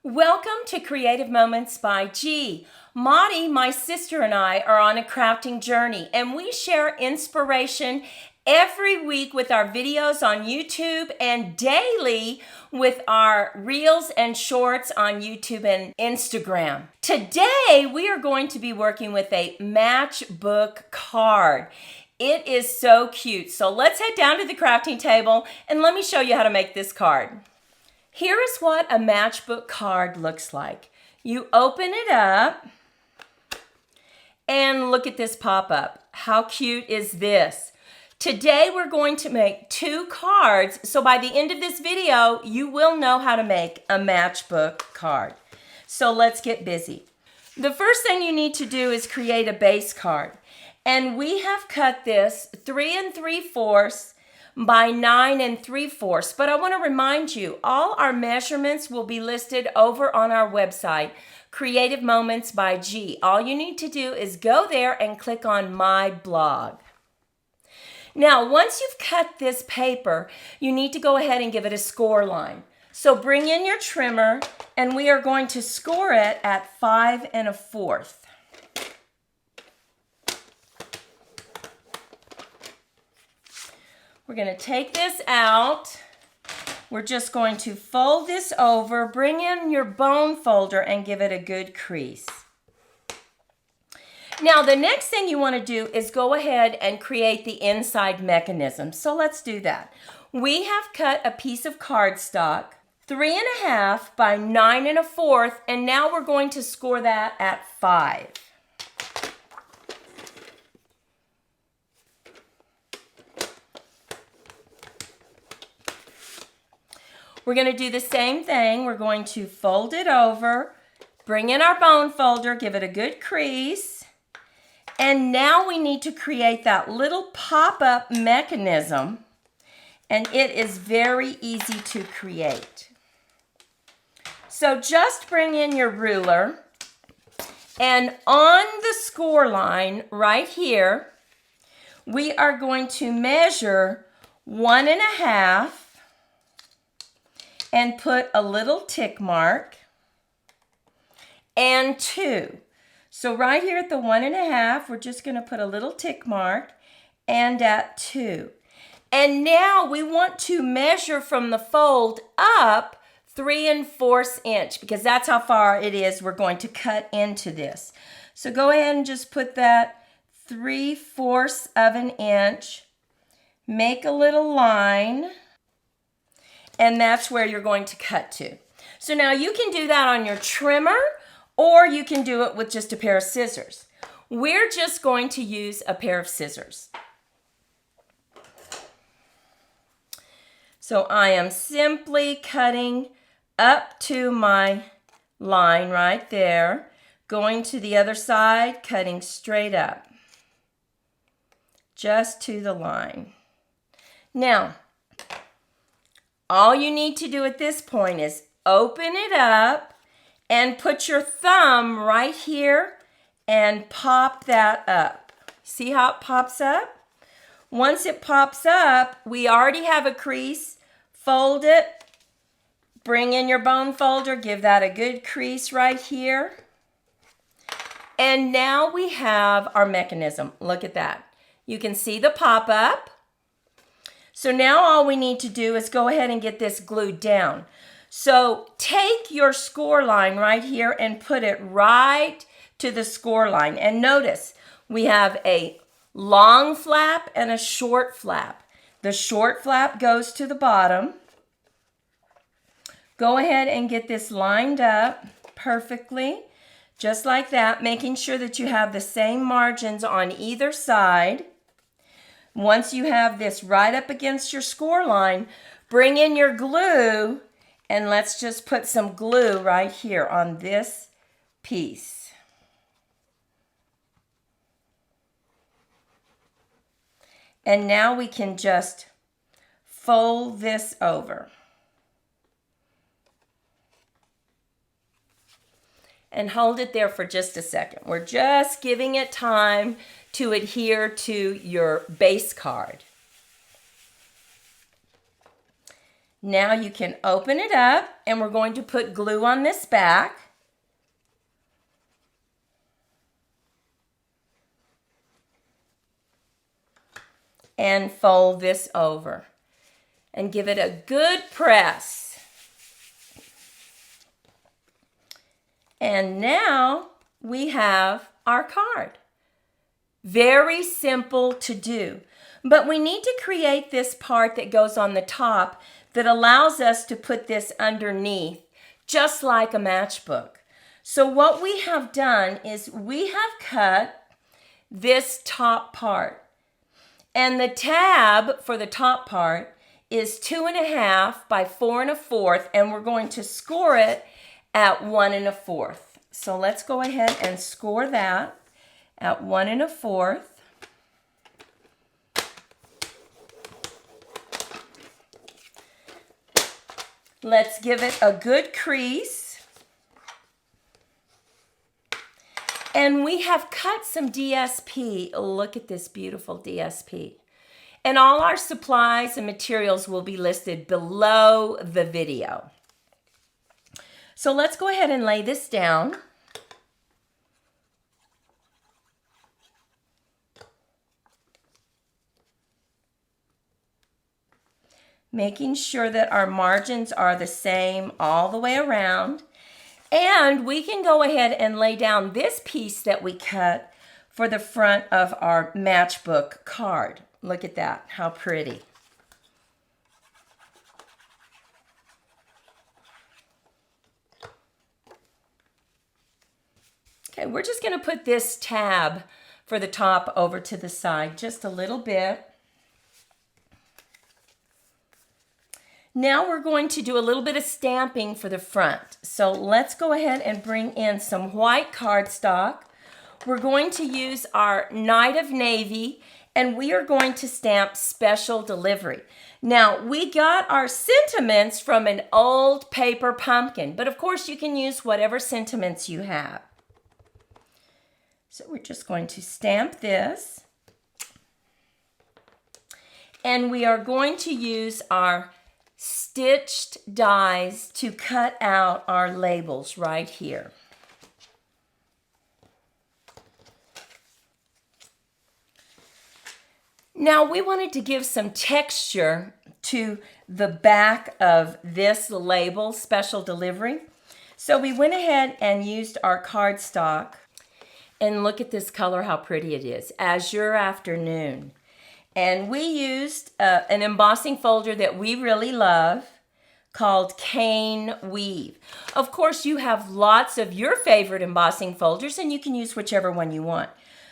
Welcome to Creative Moments by G. Maudie, my sister, and I are on a crafting journey, and we share inspiration every week with our videos on YouTube and daily with our reels and shorts on YouTube and Instagram. Today, we are going to be working with a matchbook card. It is so cute. So let's head down to the crafting table and let me show you how to make this card. Here is what a matchbook card looks like. You open it up and look at this pop-up. How cute is this? Today we're going to make 2 cards, so by the end of this video, you will know how to make a matchbook card. So let's get busy. The first thing you need to do is create a base card. And we have cut this 3 3/4 by 9 3/4. But I want to remind you, all our measurements will be listed over on our website, Creative Moments by G. All you need to do is go there and click on My Blog. Now, once you've cut this paper, you need to go ahead and give it a score line. So bring in your trimmer, and we are going to score it at 5 1/4. We're going to take this out. We're just going to fold this over, bring in your bone folder, and give it a good crease. Now, the next thing you want to do is go ahead and create the inside mechanism. So let's do that. We have cut a piece of cardstock, 3 1/2 by 9 1/4, and now we're going to score that at 5. We're going to do the same thing. We're going to fold it over, bring in our bone folder, give it a good crease, and now we need to create that little pop-up mechanism, and it is very easy to create. So just bring in your ruler, and on the score line right here, we are going to measure 1 1/2 and put a little tick mark, and 2. So right here at the 1 1/2, we're just going to put a little tick mark, and at 2. And now we want to measure from the fold up 3 1/4 inch, because that's how far it is we're going to cut into this. So go ahead and just put that 3/4 of an inch, make a little line, and that's where you're going to cut to. So now you can do that on your trimmer, or you can do it with just a pair of scissors. We're just going to use a pair of scissors. So I am simply cutting up to my line right there, going to the other side, cutting straight up, just to the line. Now, all you need to do at this point is open it up and put your thumb right here and pop that up. See how it pops up? Once it pops up, we already have a crease. Fold it, bring in your bone folder, give that a good crease right here. And now we have our mechanism. Look at that. You can see the pop-up. So now all we need to do is go ahead and get this glued down. So take your score line right here and put it right to the score line. And notice we have a long flap and a short flap. The short flap goes to the bottom. Go ahead and get this lined up perfectly, just like that, making sure that you have the same margins on either side. Once you have this right up against your score line, bring in your glue, and let's just put some glue right here on this piece. And now we can just fold this over. And hold it there for just a second. We're just giving it time to adhere to your base card. Now you can open it up, and we're going to put glue on this back. And fold this over and give it a good press. And now we have our card. Very simple to do, but we need to create this part that goes on the top that allows us to put this underneath, just like a matchbook. So what we have done is we have cut this top part. And the tab for the top part is 2.5 by 4 1/4, and we're going to score it at 1 1/4. So let's go ahead and score that at 1 1/4. Let's give it a good crease. And we have cut some DSP. Look at this beautiful DSP. And all our supplies and materials will be listed below the video. So let's go ahead and lay this down. Making sure that our margins are the same all the way around. And we can go ahead and lay down this piece that we cut for the front of our matchbook card. Look at that, how pretty. Okay, we're just going to put this tab for the top over to the side just a little bit. Now we're going to do a little bit of stamping for the front. So let's go ahead and bring in some white cardstock. We're going to use our Night of Navy, and we are going to stamp Special Delivery. Now, we got our sentiments from an old paper pumpkin, but of course you can use whatever sentiments you have. So we're just going to stamp this. And we are going to use our stitched dies to cut out our labels right here. Now we wanted to give some texture to the back of this label, Special Delivery. So we went ahead and used our cardstock, and look at this color, how pretty it is, Azure Afternoon. And we used an embossing folder that we really love called Cane Weave. Of course, you have lots of your favorite embossing folders, and you can use whichever one you want.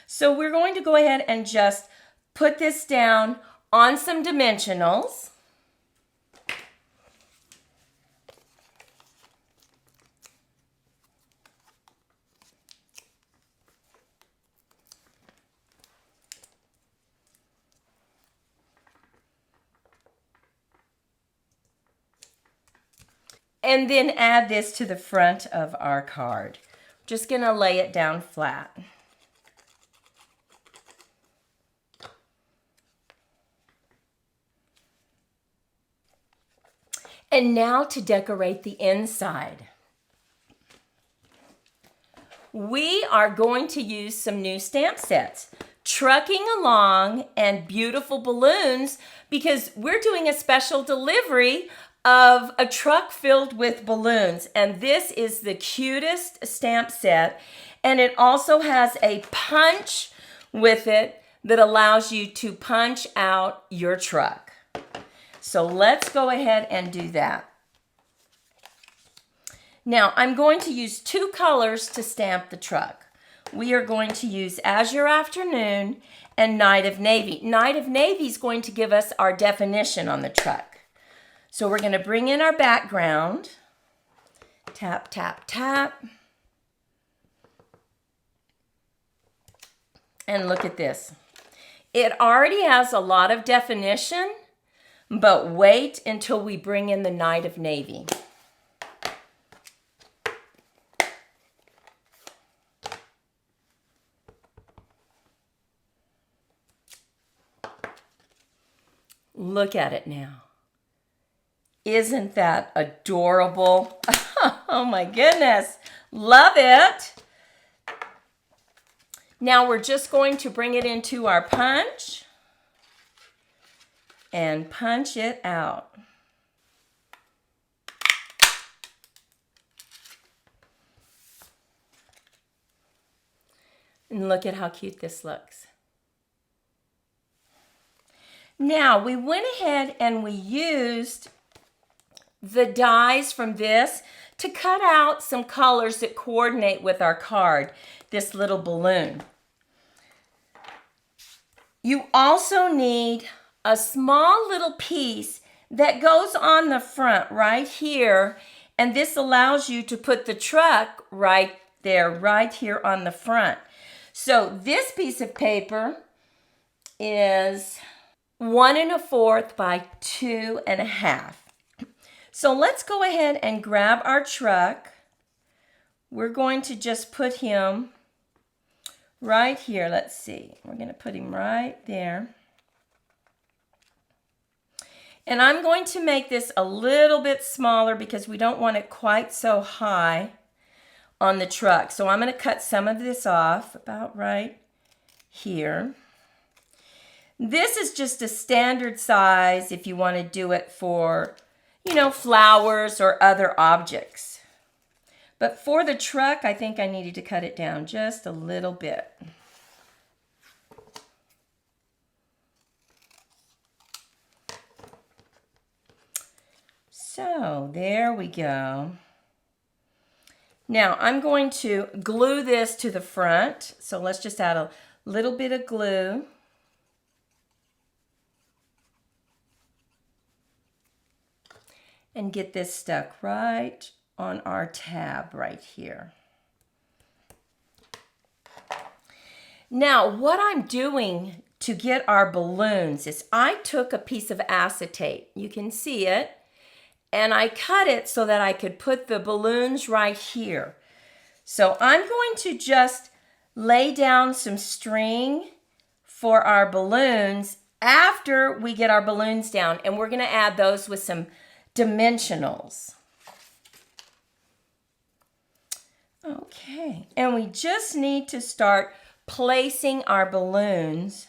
So we're going to go ahead and just put this down on some dimensionals. And then add this to the front of our card. Just gonna lay it down flat. And now to decorate the inside. We are going to use some new stamp sets, Trucking Along and Beautiful Balloons, because we're doing a special delivery of a truck filled with balloons. And this is the cutest stamp set. And it also has a punch with it that allows you to punch out your truck. So let's go ahead and do that. Now I'm going to use two colors to stamp the truck. We are going to use Azure Afternoon and Night of Navy. Night of Navy is going to give us our definition on the truck. So we're going to bring in our background. Tap, tap, tap. And look at this. It already has a lot of definition, but wait until we bring in the Night of Navy. Look at it now. Isn't that adorable? Oh my goodness. Love it. Now we're just going to bring it into our punch and punch it out. And look at how cute this looks. Now we went ahead and we used the dies from this to cut out some colors that coordinate with our card, this little balloon. You also need a small little piece that goes on the front right here, and this allows you to put the truck right there, right here on the front. So this piece of paper is 1 1/4 by 2 1/2. So let's go ahead and grab our truck. We're going to just put him right here. Let's see. We're going to put him right there. And I'm going to make this a little bit smaller because we don't want it quite so high on the truck. So I'm going to cut some of this off about right here. This is just a standard size if you want to do it for, you know, flowers or other objects. But for the truck, I think I needed to cut it down just a little bit. So there we go. Now I'm going to glue this to the front. So let's just add a little bit of glue. And get this stuck right on our tab right here. Now, what I'm doing to get our balloons is I took a piece of acetate. You can see it. And I cut it so that I could put the balloons right here. So I'm going to just lay down some string for our balloons after we get our balloons down. And we're going to add those with some dimensionals. Okay, and we just need to start placing our balloons.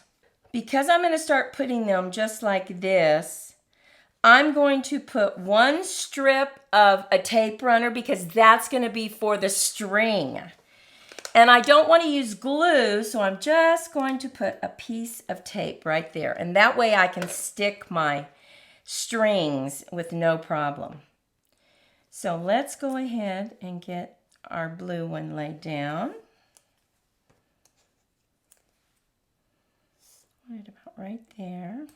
Because I'm going to start putting them just like this, I'm going to put one strip of a tape runner because that's going to be for the string. And I don't want to use glue, so I'm just going to put a piece of tape right there. And that way I can stick my strings with no problem. So let's go ahead and get our blue one laid down. Right about right there.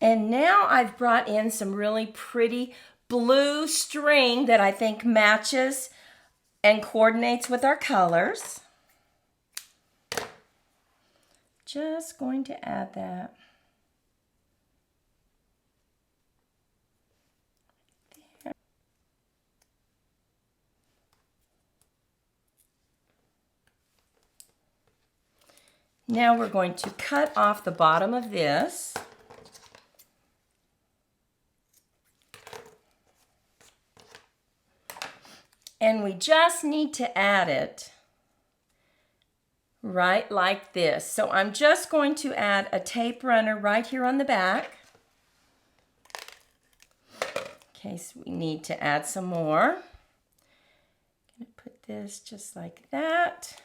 And now I've brought in some really pretty blue string that I think matches and coordinates with our colors. Just going to add that. There. Now we're going to cut off the bottom of this. And we just need to add it right like this. So I'm just going to add a tape runner right here on the back in case we need to add some more. I'm going to put this just like that.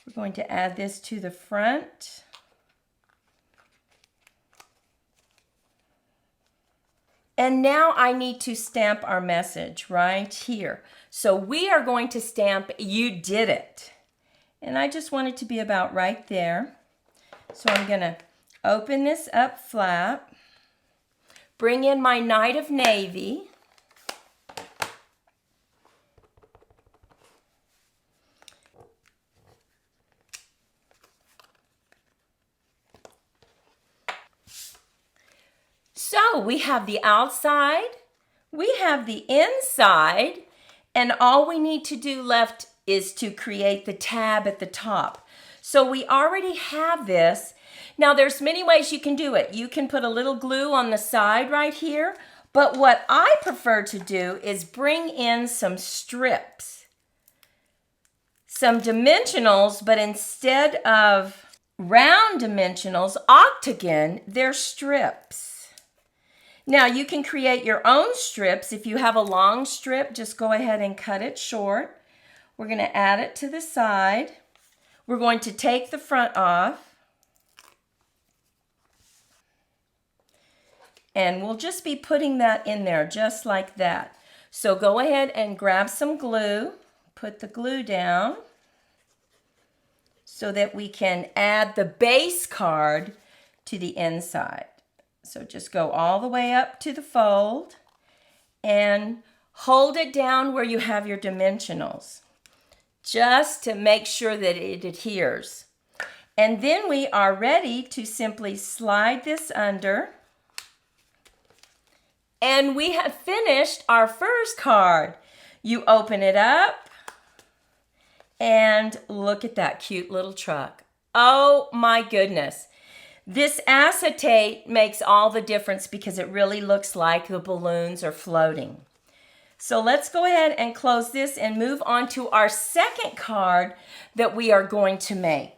We're going to add this to the front. And now I need to stamp our message right here. So we are going to stamp, "You did it." And I just want it to be about right there. So I'm going to open this up flat, bring in my Night of Navy. So we have the outside, we have the inside, and all we need to do left is to create the tab at the top. So we already have this. Now there's many ways you can do it. You can put a little glue on the side right here, but what I prefer to do is bring in some strips, some dimensionals, but instead of round dimensionals, octagon, they're strips. Now you can create your own strips. If you have a long strip, just go ahead and cut it short. We're going to add it to the side. We're going to take the front off. And we'll just be putting that in there just like that. So go ahead and grab some glue. Put the glue down so that we can add the base card to the inside. So just go all the way up to the fold and hold it down where you have your dimensionals, just to make sure that it adheres. And then we are ready to simply slide this under. And we have finished our first card. You open it up and look at that cute little truck. Oh my goodness. This acetate makes all the difference because it really looks like the balloons are floating. So let's go ahead and close this and move on to our second card that we are going to make.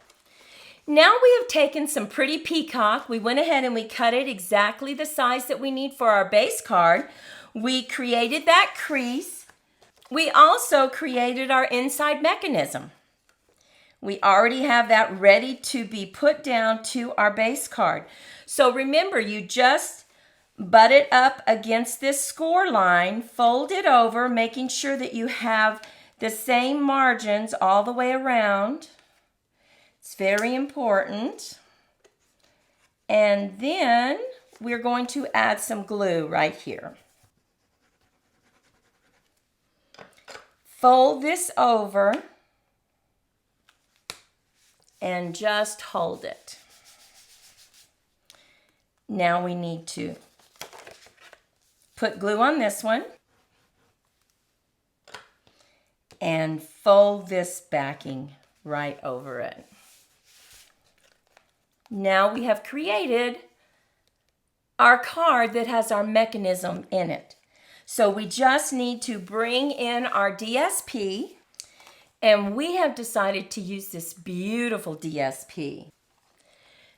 Now we have taken some pretty peacock. We went ahead and we cut it exactly the size that we need for our base card. We created that crease. We also created our inside mechanism. We already have that ready to be put down to our base card. So remember, you just butt it up against this score line, fold it over, making sure that you have the same margins all the way around. It's very important. And then we're going to add some glue right here. Fold this over and just hold it. Now we need to put glue on this one and fold this backing right over it. Now we have created our card that has our mechanism in it. So we just need to bring in our DSP, and we have decided to use this beautiful DSP.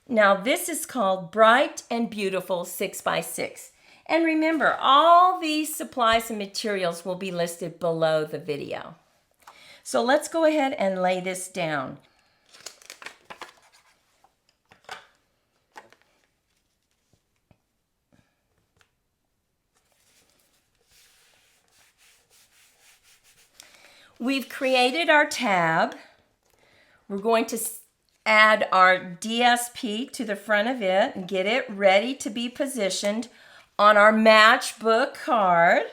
Now this is called Bright and Beautiful 6x6. And remember, all these supplies and materials will be listed below the video. So let's go ahead and lay this down. We've created our tab. We're going to add our DSP to the front of it and get it ready to be positioned on our Matchbook card.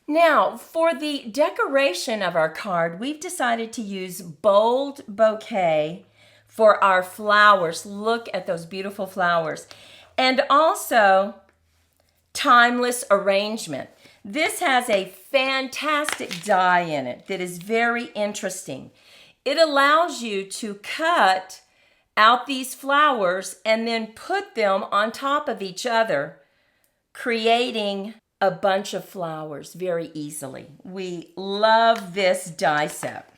Now, for the decoration of our card, we've decided to use bold bouquet for our flowers. Look at those beautiful flowers. And also timeless arrangement. This has a fantastic die in it that is very interesting. It allows you to cut out these flowers and then put them on top of each other, creating a bunch of flowers very easily. We love this die set.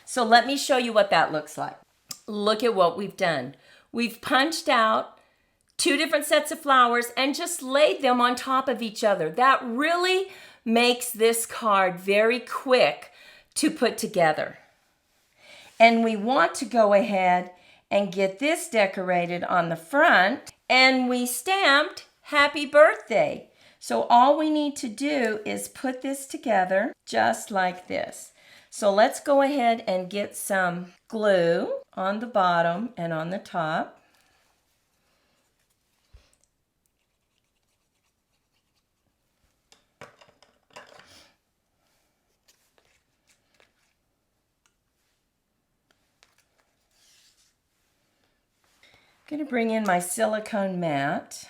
So let me show you what that looks like. Look at what we've done. We've punched out 2 different sets of flowers and just laid them on top of each other. That really makes this card very quick to put together. And we want to go ahead and get this decorated on the front, and we stamped Happy Birthday. So all we need to do is put this together just like this. So let's go ahead and get some glue on the bottom and on the top. I'm going to bring in my silicone mat.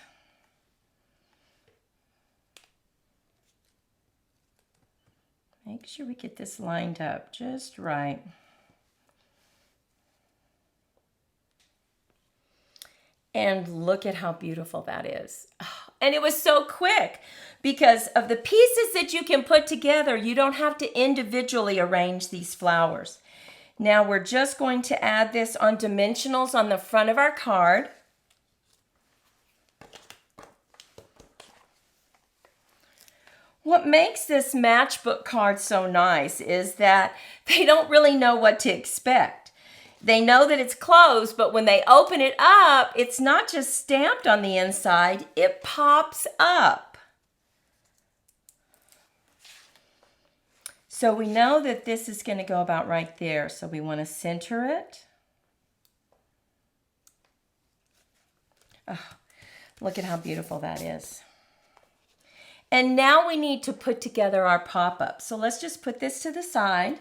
sure we get this lined up just right. And look at how beautiful that is. And it was so quick because of the pieces that you can put together. You don't have to individually arrange these flowers. Now we're just going to add this on dimensionals on the front of our card. What makes this matchbook card so nice is that they don't really know what to expect. They know that it's closed, but when they open it up, it's not just stamped on the inside, it pops up. So we know that this is going to go about right there, so we want to center it. Oh, look at how beautiful that is. And now we need to put together our pop-up. So let's just put this to the side.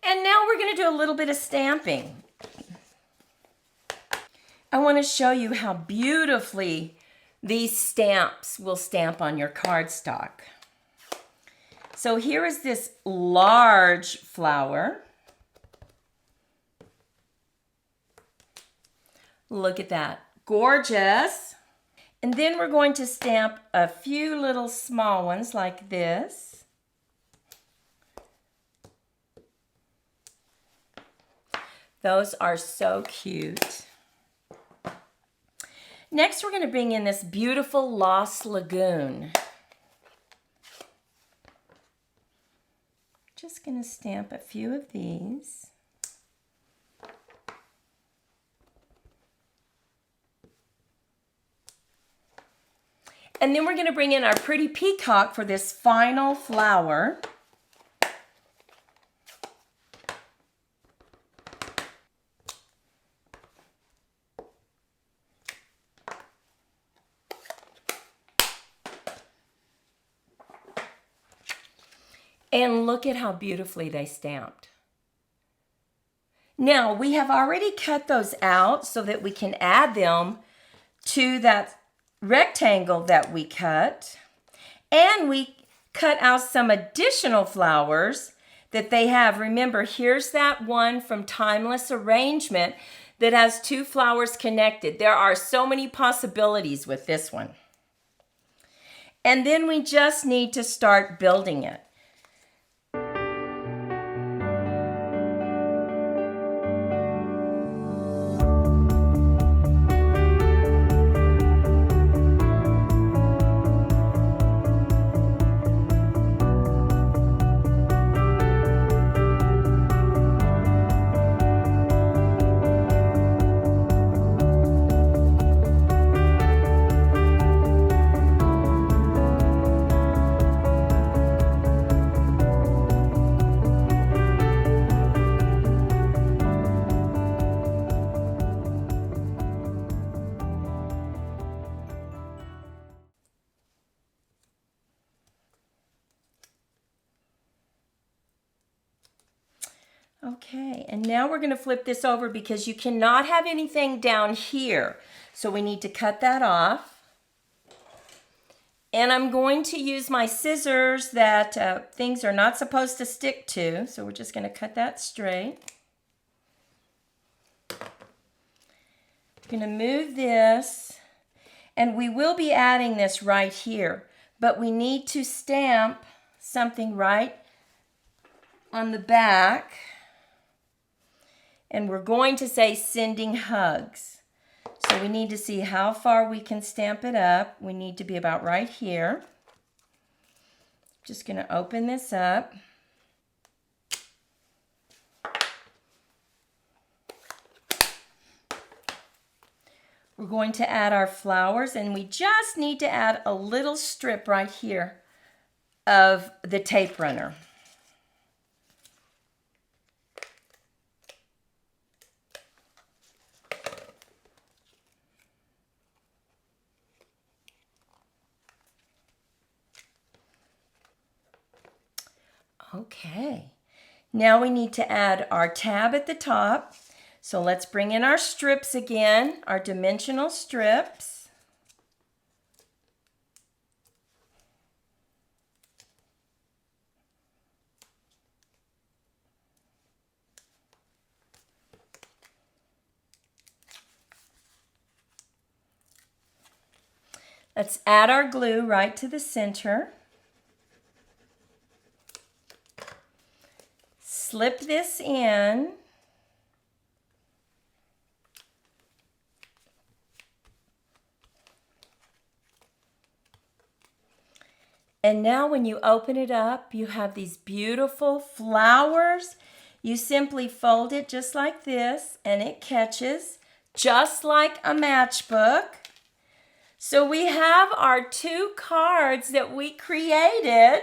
And now we're going to do a little bit of stamping. I want to show you how beautifully these stamps will stamp on your cardstock. So here is this large flower. Look at that. Gorgeous. And then we're going to stamp a few little small ones like this. Those are so cute. Next, we're going to bring in this beautiful Lost Lagoon. Just going to stamp a few of these. And then we're going to bring in our pretty peacock for this final flower. And look at how beautifully they stamped. Now, we have already cut those out so that we can add them to that rectangle that we cut. And we cut out some additional flowers that they have. Remember, here's that one from Timeless Arrangement that has two flowers connected. There are so many possibilities with this one. And then we just need to start building it. Okay, and now we're going to flip this over because you cannot have anything down here. So we need to cut that off. And I'm going to use my scissors that things are not supposed to stick to. So we're just going to cut that straight. I'm going to move this. And we will be adding this right here. But we need to stamp something right on the back. And we're going to say sending hugs. So we need to see how far we can stamp it up. We need to be about right here. Just going to open this up. We're going to add our flowers, and we just need to add a little strip right here of the tape runner. Okay, now we need to add our tab at the top. So let's bring in our strips again, our dimensional strips. Let's add our glue right to the center. Slip this in. And now when you open it up, you have these beautiful flowers. You simply fold it just like this, and it catches just like a matchbook. So we have our 2 cards that we created.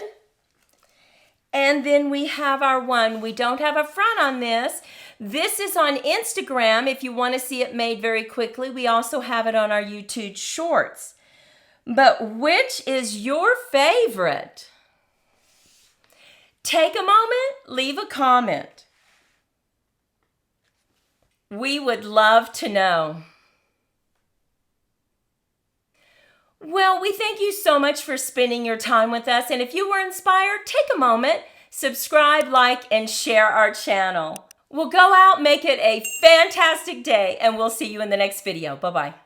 And then we have our one. We don't have a front on this. This is on Instagram if you want to see it made very quickly. We also have it on our YouTube Shorts. But which is your favorite? Take a moment, leave a comment. We would love to know. Well, we thank you so much for spending your time with us. And if you were inspired, take a moment, subscribe, like, and share our channel. We'll go out, make it a fantastic day, and we'll see you in the next video. Bye-bye.